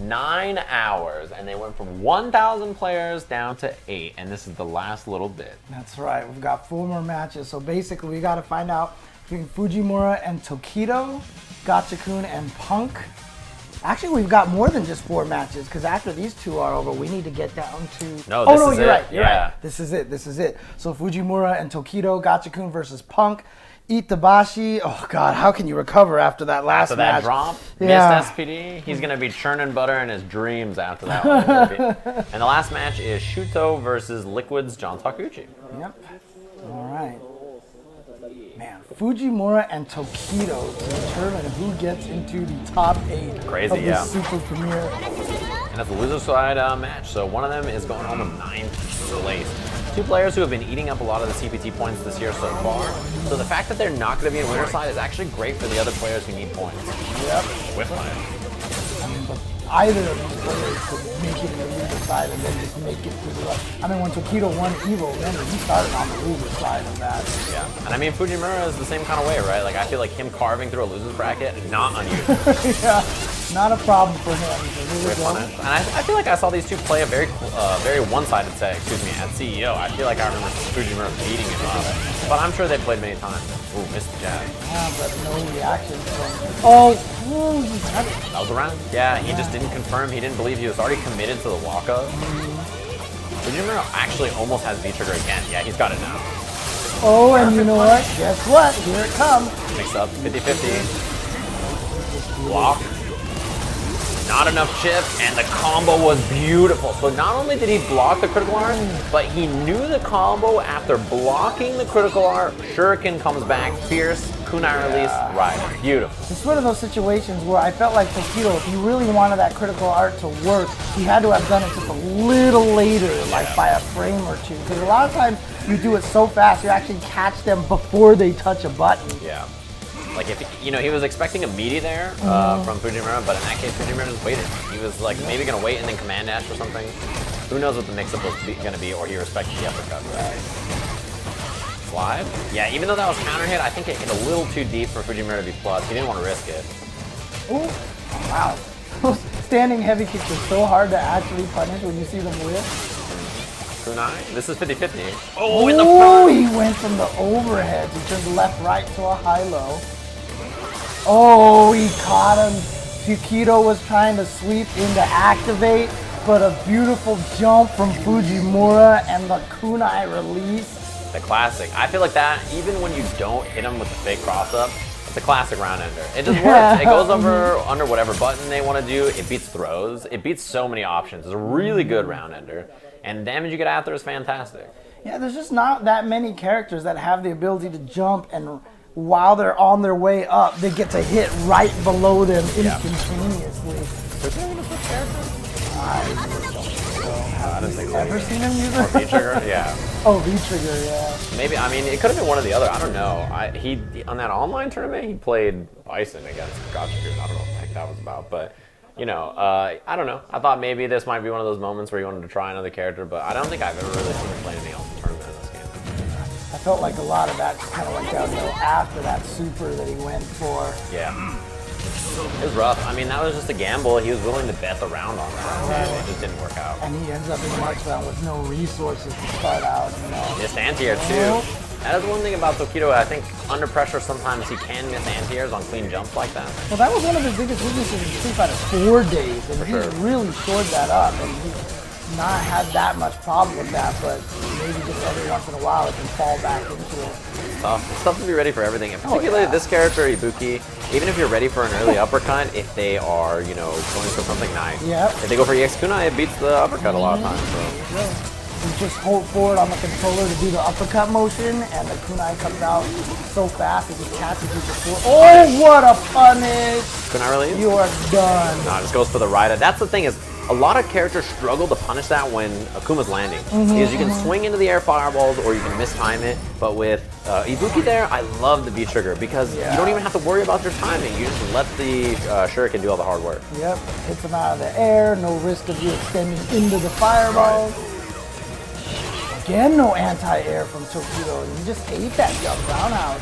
9 hours, and they went from 1,000 players down to 8, and this is the last little bit. That's right. We've got 4 more matches, so basically we got to find out between Fujimura and Tokido, Gachikun and Punk. Actually, we've got more than just 4 matches, because after these 2 are over, we need to get down to... No, oh, this no, is you're it. right. You're Yeah. right. This is it. This is it. So Fujimura and Tokido, Gachikun versus Punk. Itabashi, oh God, how can you recover after that last After match? that drop, Yeah. missed SPD, he's going to be churning butter in his dreams after that one. And the last match is Shuto versus Liquid's John Takuchi. Yep. All right. Man, Fujimura and Tokido to determine who gets into the top 8 Crazy, of the yeah. Super Premiere. And it's a loser side match, so one of them is going home with 9th place. 2 players who have been eating up a lot of the CPT points this year so far. So the fact that they're not going to be in winner side is actually great for the other players who need points. Yep. With fire. I mean, but either of these players could make it in the loser side and then just make it to the left. I mean, when Tokido won Evo, remember, he started on the loser side of that. Yeah, and I mean, Fujimura is the same kind of way, right? Like, I feel like him carving through a loser's bracket, not unusual. Yeah, not a problem for him. Really And I feel like I saw these two play a very one-sided set, at CEO. I feel like I remember Fujimura beating him up, but I'm sure they played many times. Ooh, missed the jab. Yeah, but no reaction from... Oh, ooh, he got it. That was around. Yeah, he just didn't confirm. He didn't believe he was already committed to the walk-up. Fujimura actually almost has V-trigger again. Yeah, he's got it now. Oh, and you know what? Guess what? Here it comes. Mix up 50-50. Block. Not enough chip, and the combo was beautiful. So not only did he block the critical art, but he knew the combo after blocking the critical art. Shuriken comes back, fierce, kunai release, right. Beautiful. It's one of those situations where I felt like Tokido, if he really wanted that critical art to work, he had to have done it just a little later, like by a frame or two. Because a lot of times you do it so fast, you actually catch them before they touch a button. Yeah. Like, if he was expecting a meaty there from Fujimura, but in that case, Fujimura just waited. He was like maybe going to wait and then command dash or something. Who knows what the mix-up was going to be, or he respected the uppercut. Right? Slide? Yeah, even though that was counter hit, I think it hit a little too deep for Fujimura to be plus. He didn't want to risk it. Ooh, wow. Standing heavy kicks are so hard to actually punish when you see them lift. Kunai? This is 50-50. Oh, in the front! He went from the overhead. He turned left-right to a high-low. Oh, he caught him. Tokido was trying to sweep into activate, but a beautiful jump from Fujimura and the kunai release. The classic. I feel like that, even when you don't hit him with the fake cross-up, it's a classic round ender. It just works. It goes under whatever button they want to do. It beats throws. It beats so many options. It's a really good round ender. And the damage you get after is fantastic. Yeah, there's just not that many characters that have the ability to jump, and while they're on their way up, they get to hit right below them instantaneously. Is there even a switch character? I don't know. I don't think so. Ever seen him use it? V-trigger? Yeah. Oh, V-trigger, yeah. Maybe, I mean, it could have been one or the other. I don't know. He on that online tournament, he played Bison against Gachikun. I don't know what the heck that was about, but... You know, I don't know. I thought maybe this might be one of those moments where you wanted to try another character, but I don't think I've ever really seen him play anything else in the tournament in this game. I felt like a lot of that kind of went downhill after that super that he went for. Yeah. It was rough. I mean, that was just a gamble. He was willing to bet the round on that, and it just didn't work out. And he ends up in the next round with no resources to start out, you know. Missed anti-air, too. That is one thing about Tokido. I think under pressure, sometimes he can miss anti-airs on clean jumps like that. Well, that was one of his biggest weaknesses in Street Fighter 4 days, and he's really shored that up, and he's not had that much problem with that, but maybe just every once in a while it can fall back into it. It's tough to be ready for everything, and particularly this character, Ibuki. Even if you're ready for an early uppercut, if they are, you know, going for something nice. If they go for EX kunai, it beats the uppercut a lot of times. So. You just hold forward on the controller to do the uppercut motion, and the kunai comes out so fast it just catches you before. Oh, what a punish! Kunai release? You are done. No, it just goes for the ride. That's the thing is, a lot of characters struggle to punish that when Akuma's landing. Because you can swing into the air fireballs or you can mistime it. But with Ibuki there, I love the V-trigger because you don't even have to worry about your timing. You just let the Shuriken do all the hard work. Yep, hits them out of the air, no risk of you extending into the fireballs. Again, no anti-air from Tokido. You just ate that jump roundhouse.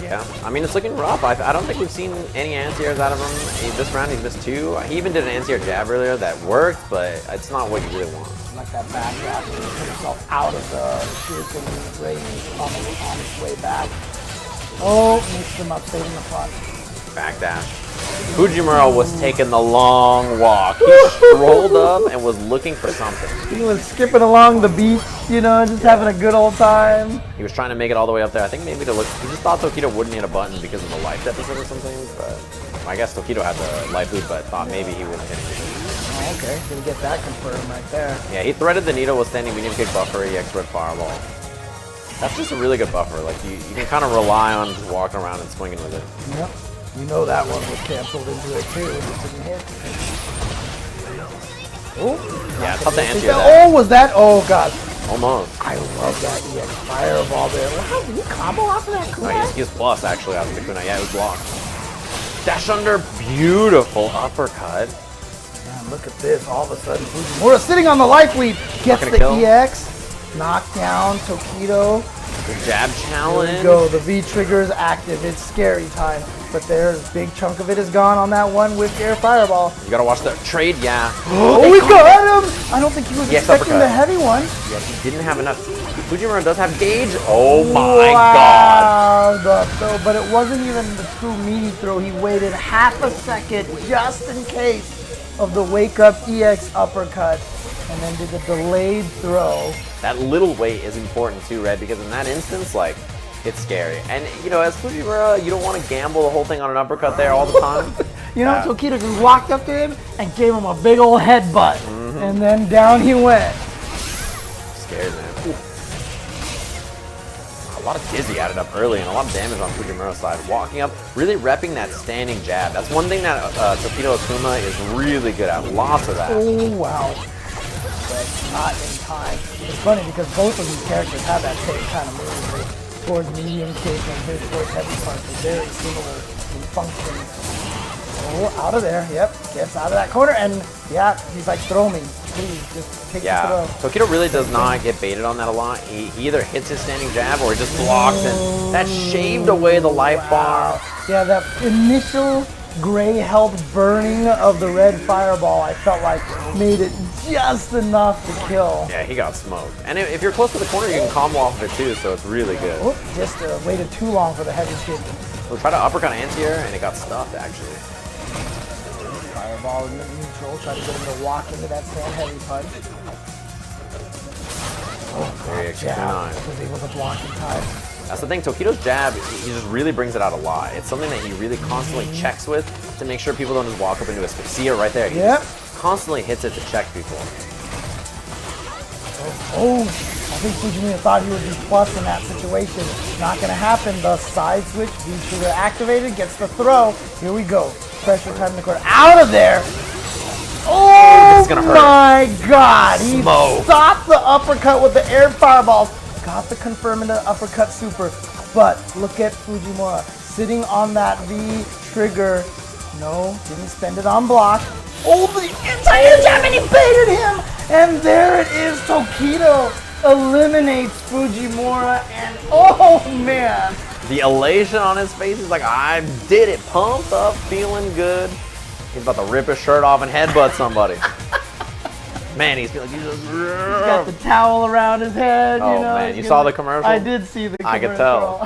Yeah, I mean, it's looking rough. I don't think we've seen any anti-airs out of him. This round, he's missed 2. He even did an anti-air jab earlier that worked, but it's not what you really want. Like that back grab, he put himself out of the shuriken range on his way back. Oh, mixed him up, saving the front. Backdash. Fujimura was taking the long walk. He strolled up and was looking for something. He was skipping along the beach, you know, just having a good old time. He was trying to make it all the way up there. I think maybe to look. He just thought Tokido wouldn't hit a button because of the life deficit or something. But I guess Tokido had the life lead, but thought maybe he wouldn't hit it. Oh, okay, gonna get that confirmed right there. Yeah, he threaded the needle with standing medium kick buffer, EX red fireball. That's just a really good buffer. Like you can kind of rely on just walking around and swinging with it. Yep. You know that one was canceled into it too. It didn't hit. Oh, yeah, tough to answer that. Oh, was that? Oh, God. Almost. I love that EX fireball there. Wow, did he combo off of that kunai? Oh, he's plus actually out of the kunai. Yeah, it was blocked. Dash under, beautiful uppercut. Man, look at this. All of a sudden, Fujimura sitting on the life lead. Gets the kill. EX. Knockdown, Tokido. The jab challenge. Here we go. The V trigger is active. It's scary time. But there's a big chunk of it is gone on that one with air fireball. You gotta watch the trade, yeah. Oh, we got him! I don't think he was expecting the heavy one. Yeah, he didn't have enough. Fujimura does have gauge. Oh my god. The throw, but it wasn't even the true meaty throw. He waited half a second just in case of the wake up EX uppercut and then did the delayed throw. That little wait is important too, Red, because in that instance, like, it's scary. And, you know, as Fujimura, you don't want to gamble the whole thing on an uppercut there all the time. You know, Tokido just walked up to him and gave him a big old headbutt. And then down he went. Scared, man. Ooh. A lot of dizzy added up early and a lot of damage on Fujimura's side. Walking up, really repping that standing jab. That's one thing that Tokido Akuma is really good at. Lots of that. Oh, wow. But not in time. It's funny because both of these characters have that same kind of move. Towards medium kick and his towards heavy punch are very similar in function. Oh, out of there. Yep. Gets out of that corner and yeah, he's like, throw me. Please, just take the throw. Tokido really does not get baited on that a lot. He either hits his standing jab or he just blocks and that shaved away the life bar. Yeah, that initial gray health burning of the red fireball, I felt like made it just enough to kill. Yeah, he got smoked. And if you're close to the corner, you can combo off of it too, so it's really good. Whoop, just waited too long for the heavy kick. We'll try to uppercut anti-air, and it got stuffed, actually. Fireball in neutral, try to get him to walk into that stand heavy punch. Oh, there you go. Was able to block in time. That's the thing, Tokido's jab, he just really brings it out a lot. It's something that he really constantly checks with to make sure people don't just walk up into his face. See it right there. He just constantly hits it to check people. Oh, I think Fujimura thought he would be plus in that situation. Not going to happen. The side switch, V-trigger activated, gets the throw. Here we go. Pressure time in the corner. Out of there! Oh, this is gonna hurt. My God! He stopped the uppercut with the air fireballs. Got the confirm into uppercut super, but look at Fujimura sitting on that V trigger. No, didn't spend it on block. Oh, the anti-air jab and he baited him! And there it is, Tokido eliminates Fujimura and oh man! The elation on his face, he's like, I did it, pumped up, feeling good. He's about to rip his shirt off and headbutt somebody. Man, he's feeling like he's got the towel around his head. Oh, you know, man, you saw the commercial? I did see the commercial. I could tell.